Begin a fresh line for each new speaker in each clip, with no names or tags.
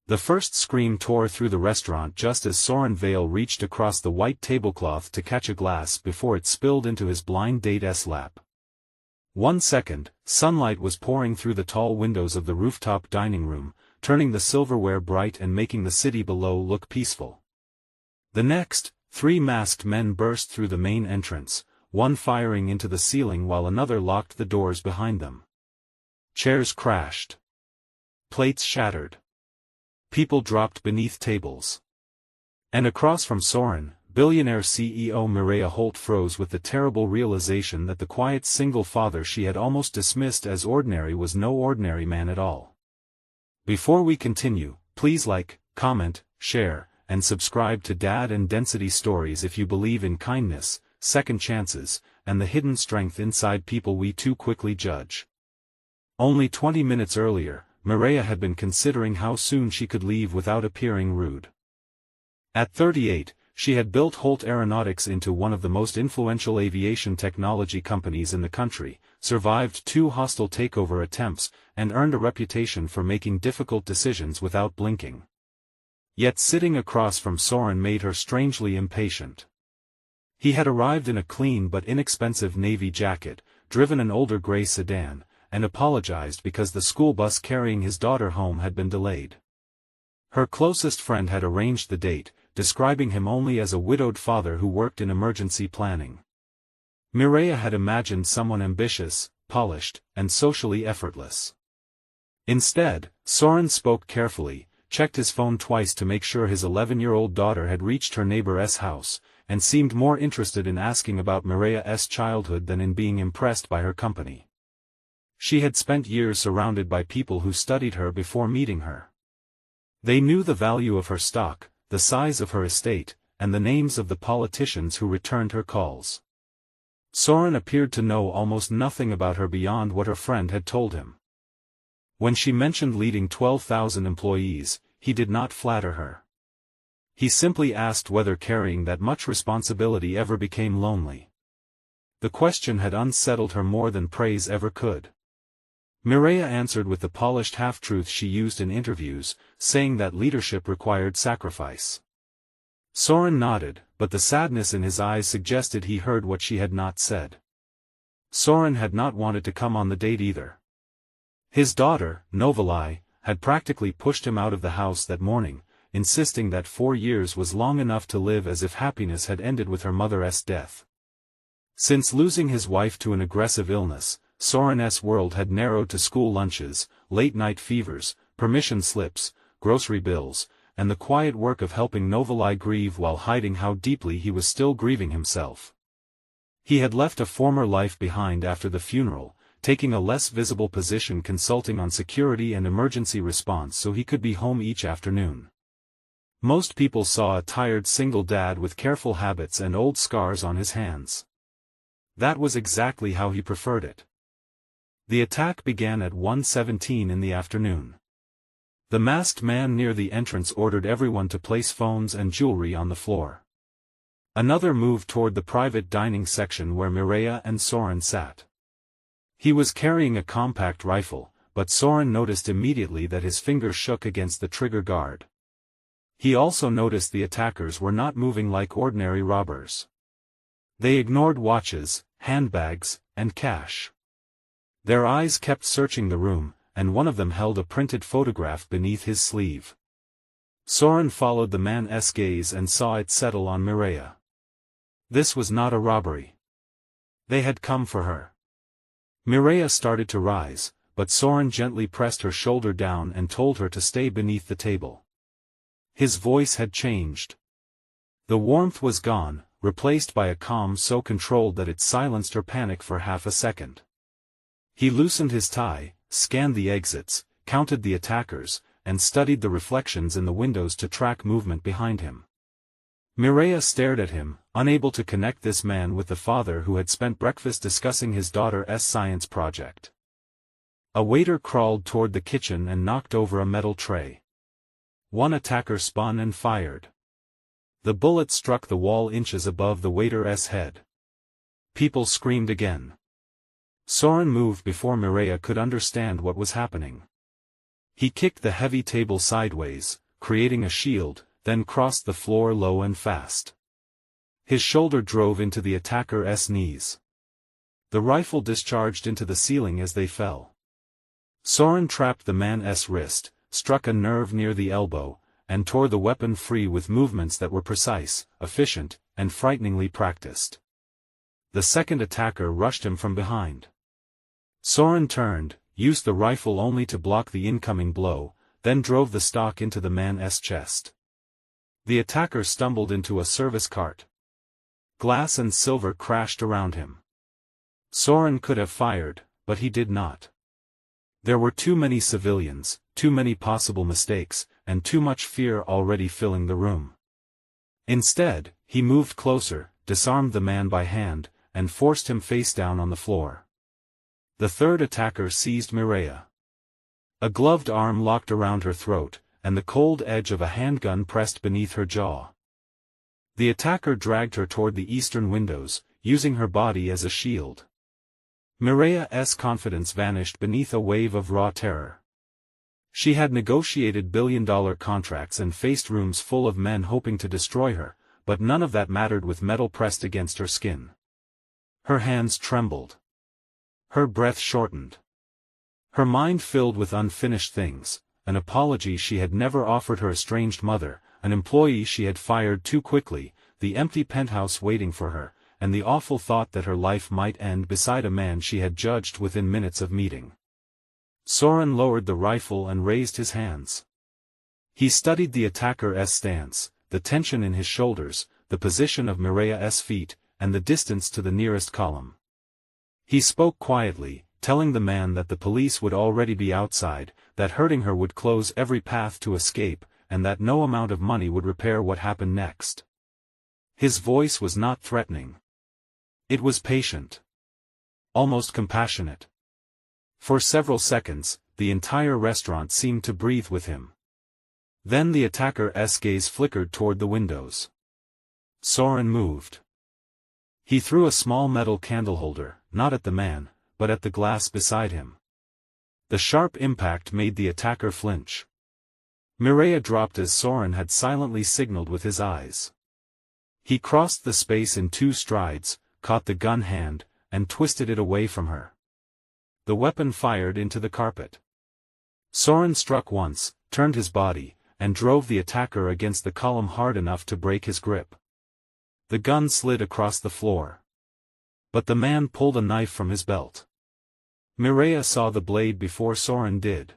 The first scream tore through the restaurant just as Soren Vale reached across the white tablecloth to catch a glass before it spilled into his blind date's lap. 1 second, sunlight was pouring through the tall windows of the rooftop dining room, turning the silverware bright and making the city below look peaceful. The next, 3 masked men burst through the main entrance, one firing into the ceiling while another locked the doors behind them. Chairs crashed. Plates shattered. People dropped beneath tables. And across from Soren, billionaire CEO Mireya Holt froze with the terrible realization that the quiet single father she had almost dismissed as ordinary was no ordinary man at all. Before we continue, please like, comment, share, and subscribe to Dad and Density Stories if you believe in kindness, second chances, and the hidden strength inside people we too quickly judge. Only 20 minutes earlier, Mireya had been considering how soon she could leave without appearing rude. At 38, she had built Holt Aeronautics into one of the most influential aviation technology companies in the country, survived 2 hostile takeover attempts, and earned a reputation for making difficult decisions without blinking. Yet sitting across from Soren made her strangely impatient. He had arrived in a clean but inexpensive navy jacket, driven an older gray sedan, and apologized because the school bus carrying his daughter home had been delayed. Her closest friend had arranged the date, describing him only as a widowed father who worked in emergency planning. Mireya had imagined someone ambitious, polished, and socially effortless. Instead, Soren spoke carefully, checked his phone twice to make sure his 11-year-old daughter had reached her neighbor's house, and seemed more interested in asking about Mireya's childhood than in being impressed by her company. She had spent years surrounded by people who studied her before meeting her. They knew the value of her stock, the size of her estate, and the names of the politicians who returned her calls. Soren appeared to know almost nothing about her beyond what her friend had told him. When she mentioned leading 12,000 employees, he did not flatter her. He simply asked whether carrying that much responsibility ever became lonely. The question had unsettled her more than praise ever could. Mireya answered with the polished half-truth she used in interviews, saying that leadership required sacrifice. Soren nodded, but the sadness in his eyes suggested he heard what she had not said. Soren had not wanted to come on the date either. His daughter, Novalai, had practically pushed him out of the house that morning, insisting that 4 years was long enough to live as if happiness had ended with her mother's death. Since losing his wife to an aggressive illness, Soren's world had narrowed to school lunches, late-night fevers, permission slips, grocery bills, and the quiet work of helping Novalai grieve while hiding how deeply he was still grieving himself. He had left a former life behind after the funeral, taking a less visible position consulting on security and emergency response so he could be home each afternoon. Most people saw a tired single dad with careful habits and old scars on his hands. That was exactly how he preferred it. The attack began at 1:17 in the afternoon. The masked man near the entrance ordered everyone to place phones and jewelry on the floor. Another moved toward the private dining section where Mireya and Soren sat. He was carrying a compact rifle, but Soren noticed immediately that his fingers shook against the trigger guard. He also noticed the attackers were not moving like ordinary robbers. They ignored watches, handbags, and cash. Their eyes kept searching the room, and one of them held a printed photograph beneath his sleeve. Soren followed the man's gaze and saw it settle on Mireya. This was not a robbery. They had come for her. Mireya started to rise, but Soren gently pressed her shoulder down and told her to stay beneath the table. His voice had changed. The warmth was gone, replaced by a calm so controlled that it silenced her panic for half a second. He loosened his tie, scanned the exits, counted the attackers, and studied the reflections in the windows to track movement behind him. Mireya stared at him, unable to connect this man with the father who had spent breakfast discussing his daughter's science project. A waiter crawled toward the kitchen and knocked over a metal tray. One attacker spun and fired. The bullet struck the wall inches above the waiter's head. People screamed again. Soren moved before Mireya could understand what was happening. He kicked the heavy table sideways, creating a shield, then crossed the floor low and fast. His shoulder drove into the attacker's knees. The rifle discharged into the ceiling as they fell. Soren trapped the man's wrist, struck a nerve near the elbow, and tore the weapon free with movements that were precise, efficient, and frighteningly practiced. The second attacker rushed him from behind. Soren turned, used the rifle only to block the incoming blow, then drove the stock into the man's chest. The attacker stumbled into a service cart. Glass and silver crashed around him. Soren could have fired, but he did not. There were too many civilians, too many possible mistakes, and too much fear already filling the room. Instead, he moved closer, disarmed the man by hand, and forced him face down on the floor. The third attacker seized Mireia. A gloved arm locked around her throat, and the cold edge of a handgun pressed beneath her jaw. The attacker dragged her toward the eastern windows, using her body as a shield. Mireia's confidence vanished beneath a wave of raw terror. She had negotiated billion-dollar contracts and faced rooms full of men hoping to destroy her, but none of that mattered with metal pressed against her skin. Her hands trembled. Her breath shortened. Her mind filled with unfinished things, an apology she had never offered her estranged mother, an employee she had fired too quickly, the empty penthouse waiting for her, and the awful thought that her life might end beside a man she had judged within minutes of meeting. Soren lowered the rifle and raised his hands. He studied the attacker's stance, the tension in his shoulders, the position of Mireia's feet, and the distance to the nearest column. He spoke quietly, telling the man that the police would already be outside, that hurting her would close every path to escape, and that no amount of money would repair what happened next. His voice was not threatening. It was patient. Almost compassionate. For several seconds, the entire restaurant seemed to breathe with him. Then the attacker's gaze flickered toward the windows. Soren moved. He threw a small metal candleholder, not at the man, but at the glass beside him. The sharp impact made the attacker flinch. Mireia dropped as Soren had silently signaled with his eyes. He crossed the space in 2 strides, caught the gun hand, and twisted it away from her. The weapon fired into the carpet. Soren struck once, turned his body, and drove the attacker against the column hard enough to break his grip. The gun slid across the floor. But the man pulled a knife from his belt. Mireia saw the blade before Soren did.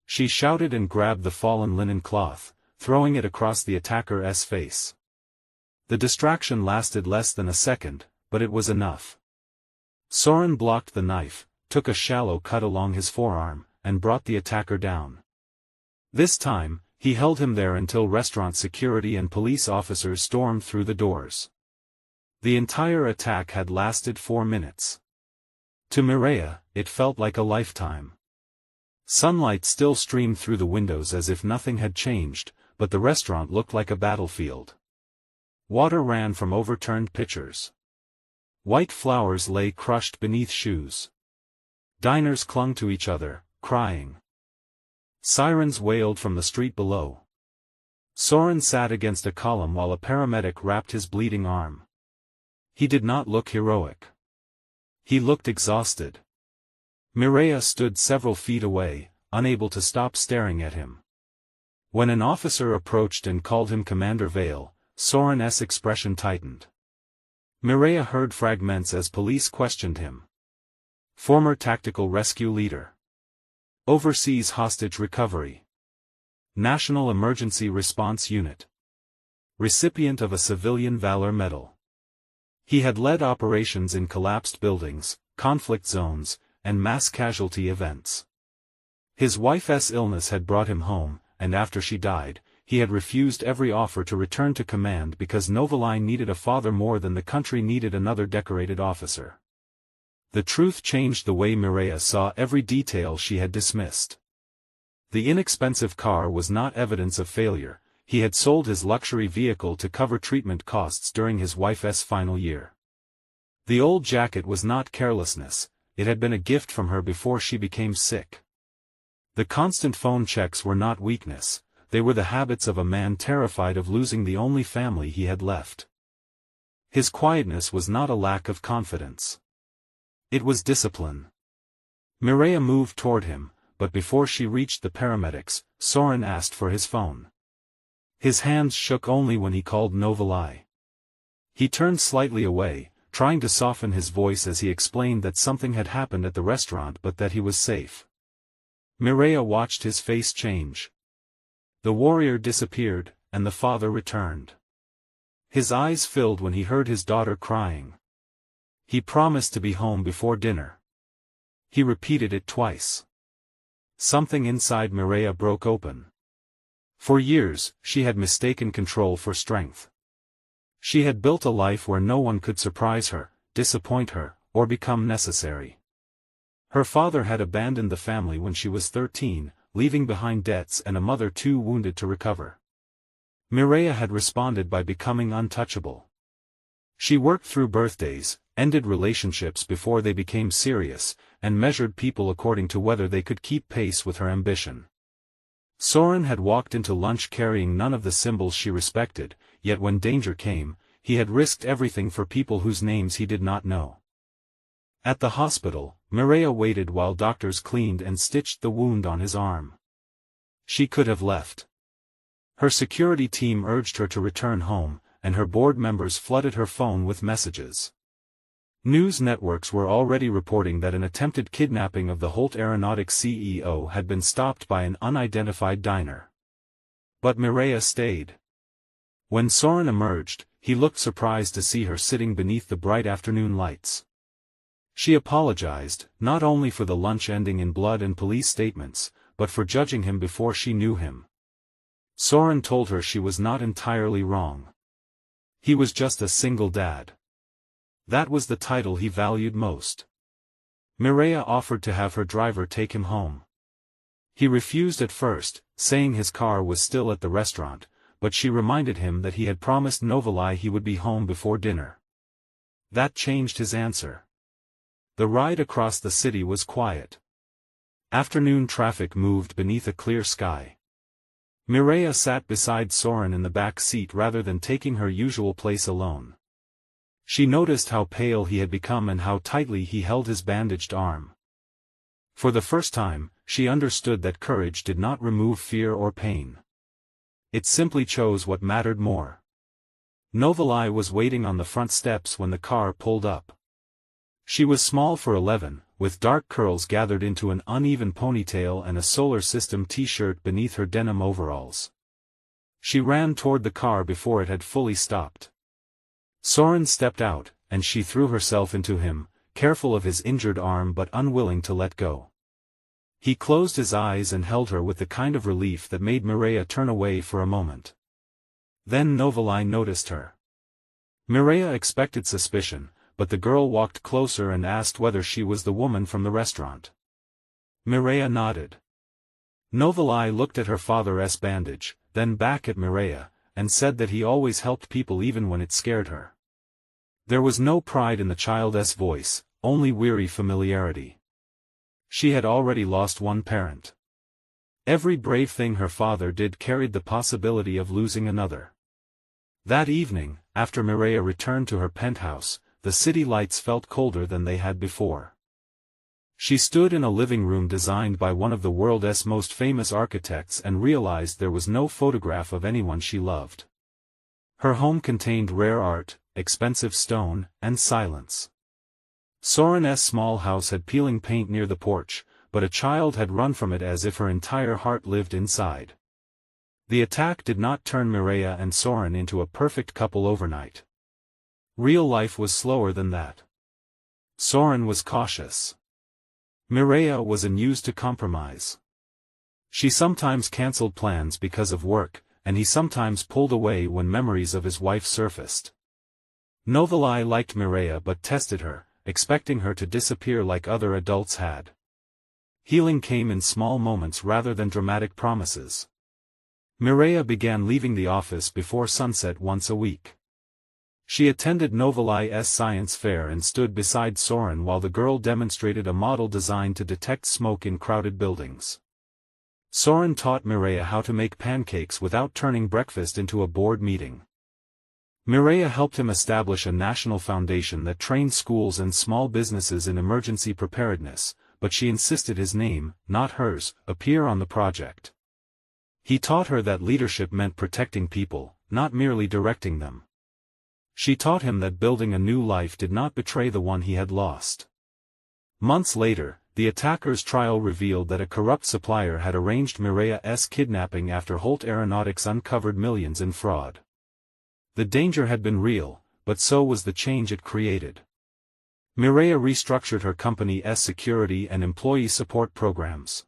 She shouted and grabbed the fallen linen cloth, throwing it across the attacker's face. The distraction lasted less than a second, but it was enough. Soren blocked the knife, took a shallow cut along his forearm, and brought the attacker down. This time, he held him there until restaurant security and police officers stormed through the doors. The entire attack had lasted 4 minutes. To Mireia, it felt like a lifetime. Sunlight still streamed through the windows as if nothing had changed, but the restaurant looked like a battlefield. Water ran from overturned pitchers. White flowers lay crushed beneath shoes. Diners clung to each other, crying. Sirens wailed from the street below. Soren sat against a column while a paramedic wrapped his bleeding arm. He did not look heroic. He looked exhausted. Mireia stood several feet away, unable to stop staring at him. When an officer approached and called him Commander Vale, Soren's expression tightened. Mireia heard fragments as police questioned him. Former tactical rescue leader. Overseas hostage recovery. National Emergency Response Unit. Recipient of a Civilian Valor Medal. He had led operations in collapsed buildings, conflict zones, and mass casualty events. His wife's illness had brought him home, and after she died, he had refused every offer to return to command because Novaline needed a father more than the country needed another decorated officer. The truth changed the way Mireia saw every detail she had dismissed. The inexpensive car was not evidence of failure. He had sold his luxury vehicle to cover treatment costs during his wife's final year. The old jacket was not carelessness, it had been a gift from her before she became sick. The constant phone checks were not weakness, they were the habits of a man terrified of losing the only family he had left. His quietness was not a lack of confidence. It was discipline. Mireya moved toward him, but before she reached the paramedics, Soren asked for his phone. His hands shook only when he called Novalai. He turned slightly away, trying to soften his voice as he explained that something had happened at the restaurant but that he was safe. Mireya watched his face change. The warrior disappeared, and the father returned. His eyes filled when he heard his daughter crying. He promised to be home before dinner. He repeated it twice. Something inside Mireya broke open. For years, she had mistaken control for strength. She had built a life where no one could surprise her, disappoint her, or become necessary. Her father had abandoned the family when she was 13, leaving behind debts and a mother too wounded to recover. Mireya had responded by becoming untouchable. She worked through birthdays, ended relationships before they became serious, and measured people according to whether they could keep pace with her ambition. Soren had walked into lunch carrying none of the symbols she respected, yet when danger came, he had risked everything for people whose names he did not know. At the hospital, Mireya waited while doctors cleaned and stitched the wound on his arm. She could have left. Her security team urged her to return home, and her board members flooded her phone with messages. News networks were already reporting that an attempted kidnapping of the Holt Aeronautics CEO had been stopped by an unidentified diner. But Mireya stayed. When Soren emerged, he looked surprised to see her sitting beneath the bright afternoon lights. She apologized, not only for the lunch ending in blood and police statements, but for judging him before she knew him. Soren told her she was not entirely wrong. He was just a single dad. That was the title he valued most. Mireya offered to have her driver take him home. He refused at first, saying his car was still at the restaurant, but she reminded him that he had promised Novalai he would be home before dinner. That changed his answer. The ride across the city was quiet. Afternoon traffic moved beneath a clear sky. Mireya sat beside Soren in the back seat rather than taking her usual place alone. She noticed how pale he had become and how tightly he held his bandaged arm. For the first time, she understood that courage did not remove fear or pain. It simply chose what mattered more. Novalai was waiting on the front steps when the car pulled up. She was small for 11, with dark curls gathered into an uneven ponytail and a solar system t-shirt beneath her denim overalls. She ran toward the car before it had fully stopped. Soren stepped out, and she threw herself into him, careful of his injured arm but unwilling to let go. He closed his eyes and held her with the kind of relief that made Mireya turn away for a moment. Then Novalai noticed her. Mireya expected suspicion, but the girl walked closer and asked whether she was the woman from the restaurant. Mireya nodded. Novalai looked at her father's bandage, then back at Mireya, and said that he always helped people even when it scared her. There was no pride in the child's voice, only weary familiarity. She had already lost one parent. Every brave thing her father did carried the possibility of losing another. That evening, after Mireya returned to her penthouse, the city lights felt colder than they had before. She stood in a living room designed by one of the world's most famous architects and realized there was no photograph of anyone she loved. Her home contained rare art, expensive stone, and silence. Soren's small house had peeling paint near the porch, but a child had run from it as if her entire heart lived inside. The attack did not turn Mireya and Soren into a perfect couple overnight. Real life was slower than that. Soren was cautious. Mireya was unused to compromise. She sometimes cancelled plans because of work, and he sometimes pulled away when memories of his wife surfaced. Novalai liked Mireya but tested her, expecting her to disappear like other adults had. Healing came in small moments rather than dramatic promises. Mireya began leaving the office before sunset once a week. She attended Novalai's science fair and stood beside Soren while the girl demonstrated a model designed to detect smoke in crowded buildings. Soren taught Mireia how to make pancakes without turning breakfast into a board meeting. Mireia helped him establish a national foundation that trained schools and small businesses in emergency preparedness, but she insisted his name, not hers, appear on the project. He taught her that leadership meant protecting people, not merely directing them. She taught him that building a new life did not betray the one he had lost. Months later, the attacker's trial revealed that a corrupt supplier had arranged Mireia's kidnapping after Holt Aeronautics uncovered millions in fraud. The danger had been real, but so was the change it created. Mireia restructured her company's security and employee support programs.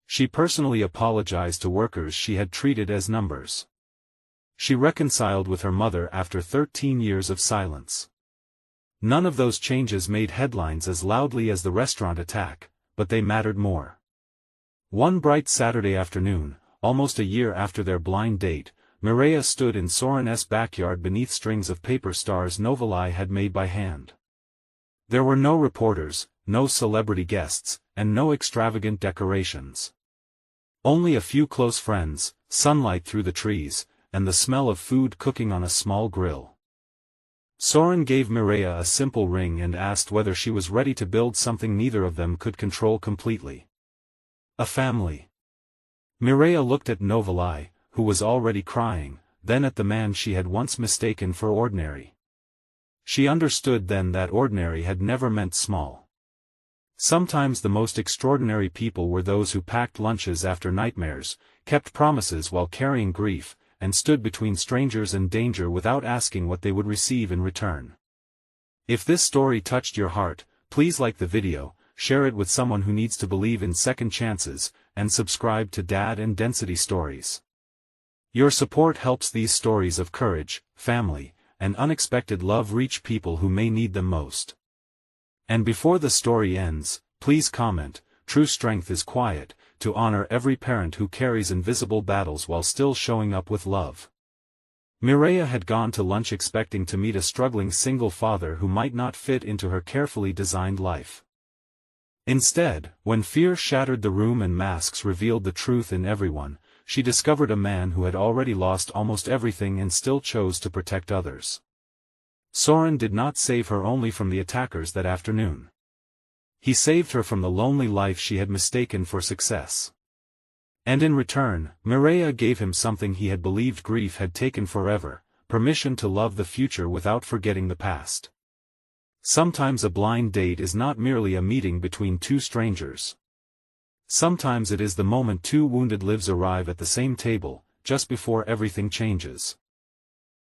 She personally apologized to workers she had treated as numbers. She reconciled with her mother after 13 years of silence. None of those changes made headlines as loudly as the restaurant attack, but they mattered more. One bright Saturday afternoon, almost a year after their blind date, Mireia stood in Soren's backyard beneath strings of paper stars Novalai had made by hand. There were no reporters, no celebrity guests, and no extravagant decorations. Only a few close friends, sunlight through the trees, and the smell of food cooking on a small grill. Soren gave Mireia a simple ring and asked whether she was ready to build something neither of them could control completely. A family. Mireia looked at Novalai, who was already crying, then at the man she had once mistaken for ordinary. She understood then that ordinary had never meant small. Sometimes the most extraordinary people were those who packed lunches after nightmares, kept promises while carrying grief, and stood between strangers and danger without asking what they would receive in return. If this story touched your heart, please like the video, share it with someone who needs to believe in second chances, and subscribe to Dad and Density Stories. Your support helps these stories of courage, family, and unexpected love reach people who may need them most. And before the story ends, please comment, "True strength is quiet," to honor every parent who carries invisible battles while still showing up with love. Mireia had gone to lunch expecting to meet a struggling single father who might not fit into her carefully designed life. Instead, when fear shattered the room and masks revealed the truth in everyone, she discovered a man who had already lost almost everything and still chose to protect others. Soren did not save her only from the attackers that afternoon. He saved her from the lonely life she had mistaken for success. And in return, Mireia gave him something he had believed grief had taken forever: permission to love the future without forgetting the past. Sometimes a blind date is not merely a meeting between two strangers. Sometimes it is the moment two wounded lives arrive at the same table, just before everything changes.